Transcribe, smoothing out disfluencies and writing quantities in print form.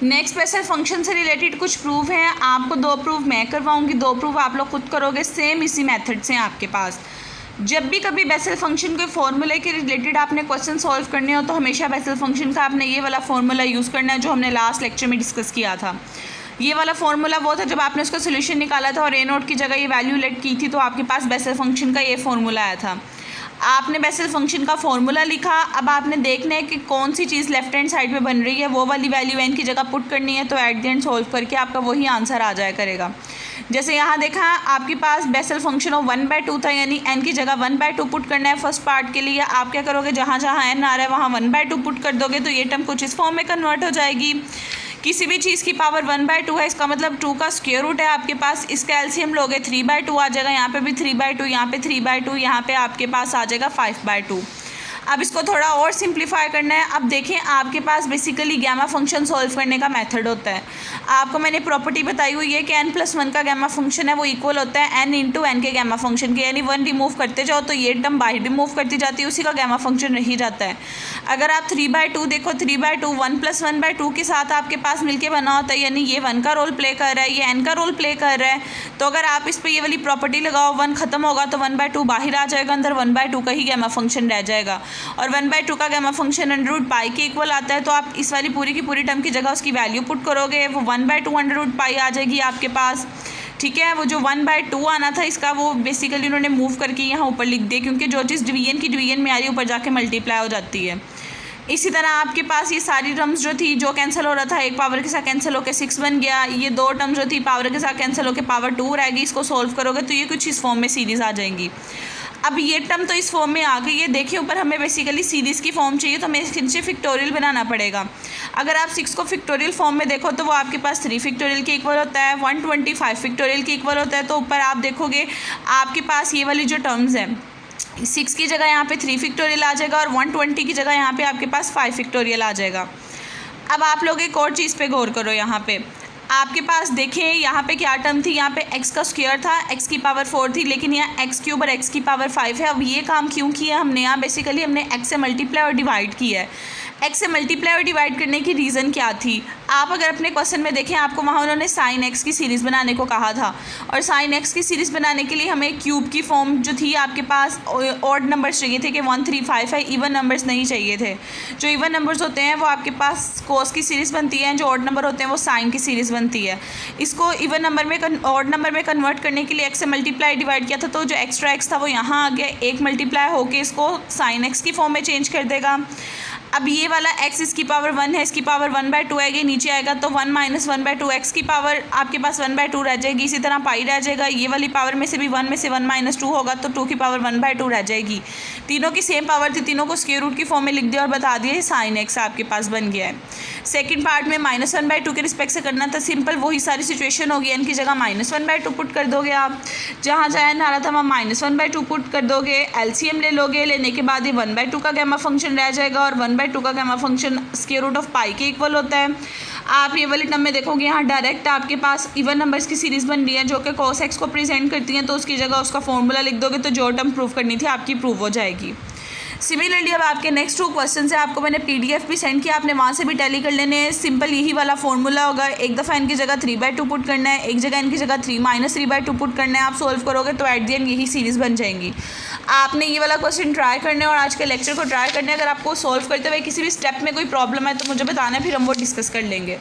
Next Bessel function से related कुछ proof हैं, आपको 2 प्रूफ मैं करवाऊंगी, 2 प्रूफ आप लोग खुद करोगे, सेम इसी मेथड से आपके पास। जब भी कभी बेसल फंक्शन के फॉर्मूले के रिलेटेड आपने क्वेश्चन सॉल्व करने हो तो हमेशा बेसल फंक्शन का आपने ये वाला फॉर्मूला यूज़ करना है जो हमने लास्ट लेक्चर में डिस्कस किया था। ये वाला फॉर्मूला वो था जब आपने उसका सोल्यूशन निकाला था और ए नोट की जगह ये वैल्यू लेट की थी तो आपके पास बेसल फंक्शन का ये फॉर्मूला आया था। आपने बेसल फंक्शन का फॉर्मूला लिखा, अब आपने देखना है कि कौन सी चीज़ लेफ्ट हैंड साइड पे बन रही है, वो वाली वैल्यू एन की जगह पुट करनी है, तो एट द एंड सॉल्व करके आपका वही आंसर आ जाया करेगा। जैसे यहाँ देखा आपके पास बेसल फंक्शन ऑफ 1/2 था, यानी एन की जगह 1/2 पुट करना है फर्स्ट पार्ट के लिए। आप क्या करोगे, जहाँ जहाँ एन आ रहा है वहाँ 1/2 पुट कर दोगे तो ये टर्म कुछ इस फॉर्म में कन्वर्ट हो जाएगी। किसी भी चीज़ की पावर 1/2 है, इसका मतलब 2 का स्क्वायर रूट है आपके पास, इसका एलसीएम लोगे 3/2 आ जाएगा, यहाँ पे भी 3/2, यहाँ पे 3/2, यहाँ पे आपके पास आ जाएगा 5/2। अब इसको थोड़ा और सिंप्लीफाई करना है। अब देखें आपके पास बेसिकली गैमा फंक्शन सॉल्व करने का मेथड होता है। आपको मैंने प्रॉपर्टी बताई हुई है कि n+1 का गैमा फंक्शन है वो इक्वल होता है n × n के गैमा फंक्शन के, यानी 1 रिमूव करते जाओ तो ये टर्म बाहर रिमूव करती जाती है, उसी का गैमा फंक्शन रही जाता है। अगर आप 3/2 देखो, 3/2 1 + 1/2 के साथ आपके पास मिलके बना होता है, यानी ये 1 का रोल प्ले कर रहा है, ये n का रोल प्ले कर रहा है। तो अगर आप इस पर ये वाली प्रॉपर्टी लगाओ, 1 खत्म होगा तो 1/2 बाहर आ जाएगा, अंदर 1/2 का ही गैमा फंक्शन रह जाएगा। और 1/2 का गैमा फंक्शन √π के इक्वल आता है, तो आप इस वाली पूरी की पूरी टर्म की जगह उसकी वैल्यू पुट करोगे, वो 1/2 √π आ जाएगी आपके पास। ठीक है, वो जो 1/2 आना था इसका वो बेसिकली उन्होंने मूव करके यहाँ ऊपर लिख दिया, क्योंकि जो चीज़ डिवीजन की डिवीजन में आ रही है ऊपर जाके मल्टीप्लाई हो जाती है। इसी तरह आपके पास ये सारी टर्म्स जो थी जो कैंसिल हो रहा था, एक पावर के साथ कैंसिल होकर 6 बन गया। ये 2 टर्म्स जो थी पावर के साथ कैंसिल होकर पावर 2 रहेगी। इसको सोल्व करोगे तो ये कुछ इस फॉर्म में सीरीज़ आ जाएंगी। अब ये टर्म तो इस फॉर्म में आ गई, ये देखिए ऊपर हमें बेसिकली सीरीज़ की फॉर्म चाहिए तो हमें इससे फिक्टोरियल बनाना पड़ेगा। अगर आप 6 को फिक्टोरियल फॉर्म में देखो तो वो आपके पास 3 फिक्टोरियल के इक्वल होता है, 125 फिक्टोरियल के इक्वल होता है। तो ऊपर आप देखोगे आपके पास ये वाली जो टर्म्स हैं, 6 की जगह यहाँ पे 3 फिक्टोरियल आ जाएगा और 120 की जगह यहाँ पे आपके पास 5 फिक्टोरियल आ जाएगा। अब आप लोग एक और चीज़ पे गौर करो, यहाँ पे आपके पास देखें यहाँ पे क्या टर्म थी, यहाँ पे x का स्क्वायर था, x की पावर 4 थी, लेकिन यहाँ x³ और x की पावर 5 है। अब ये काम क्यों किया हमने, यहाँ बेसिकली हमने x से मल्टीप्लाई और डिवाइड किया है। x से मल्टीप्लाई और डिवाइड करने की रीज़न क्या थी, आप अगर अपने क्वेश्चन में देखें आपको वहाँ उन्होंने sin x की सीरीज़ बनाने को कहा था, और sin x की सीरीज़ बनाने के लिए हमें क्यूब की फॉर्म जो थी आपके पास ऑड नंबर्स चाहिए थे कि 1 3 5 है, इवन नंबर्स नहीं चाहिए थे। जो इवन नंबर्स होते हैं वो आपके पास cos की सीरीज़ बनती है, जो ऑड नंबर होते हैं वो sin की सीरीज़ बनती है। इसको इवन नंबर में ऑड नंबर में कन्वर्ट करने के लिए x से मल्टीप्लाई डिवाइड किया था, तो जो एक्स्ट्रा x था वो यहाँ आ गया, 1 मल्टीप्लाई होके इसको sin x की फॉर्म में चेंज कर देगा। अब ये वाला x इसकी पावर 1 है, इसकी पावर 1/2 आएगी, नीचे आएगा तो 1 - 1/2 x की पावर आपके पास 1/2 रह जाएगी। इसी तरह पाई रह जाएगा, ये वाली पावर में से भी 1 में से 1 - 2 होगा तो 2 की पावर 1/2 रह जाएगी। तीनों की सेम पावर थी, तीनों को स्क्वायर रूट की फॉर्म में लिख दिया और बता दिया sin x आपके पास बन गया है। सेकंड पार्ट में -1/2 के रिस्पेक्ट से करना था, सिंपल वही सारी सिचुएशन होगी, n की जगह -1/2 पुट कर दोगे आप, जहाँ जहाँ n आ रहा था वहाँ -1/2 पुट कर दोगे, एलसीएम ले लोगे, लेने के बाद ये 1/2 का गैमा फंक्शन रह जाएगा और 1/2 का gamma function square root of pi के इक्वल होता है। आप ये वाली टर्म में देखोगे यहाँ डायरेक्ट आपके पास इवन नंबर्स की सीरीज़ बन रही है जो कि cos x को प्रेजेंट करती हैं, तो उसकी जगह उसका फॉर्मूला लिख दोगे तो जो टर्म प्रूव करनी थी आपकी प्रूव हो जाएगी। सिमिलरली अब आपके नेक्स्ट 2 क्वेश्चन है, आपको मैंने PDF भी सेंड किया, आपने वहाँ से भी टैली कर लेने हैं। सिंपल यही वाला फॉर्मूला होगा, एक दफ़ा इनकी जगह 3/2 पुट करना है, एक जगह इनकी जगह 3 - 3/2 पुट करना है। आप सोल्व करोगे तो एट द एंड यही सीरीज़ बन जाएंगी। आपने ये वाला क्वेश्चन ट्राई करना है और आज के लेक्चर को ट्राई करना है। अगर आपको सोल्व करते हुए किसी भी स्टेप में कोई प्रॉब्लम है तो मुझे बताना है, फिर हम वो डिस्कस कर लेंगे।